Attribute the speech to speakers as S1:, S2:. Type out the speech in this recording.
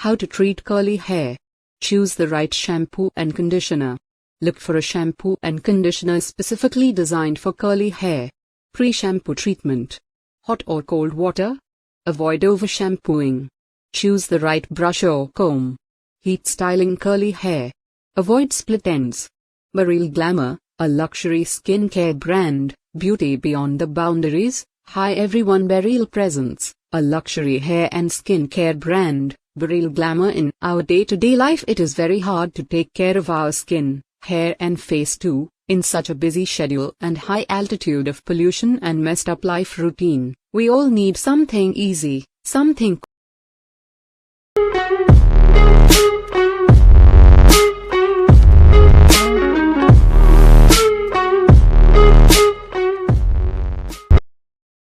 S1: How to treat curly hair. Choose the right shampoo and conditioner. Look for a shampoo and conditioner specifically designed for curly hair. Pre-shampoo treatment. Hot or cold water? Avoid over-shampooing. Choose the right brush or comb. Heat styling curly hair. Avoid split ends. Baryal Glamour, a luxury skincare brand, beauty beyond the boundaries. Hi everyone, Baryal presents a luxury hair and skincare brand, Baryal Glamour. In our day-to-day life it is very hard to take care of our skin, hair and face too, in such a busy schedule and high altitude of pollution and messed up life routine. We all need something easy, something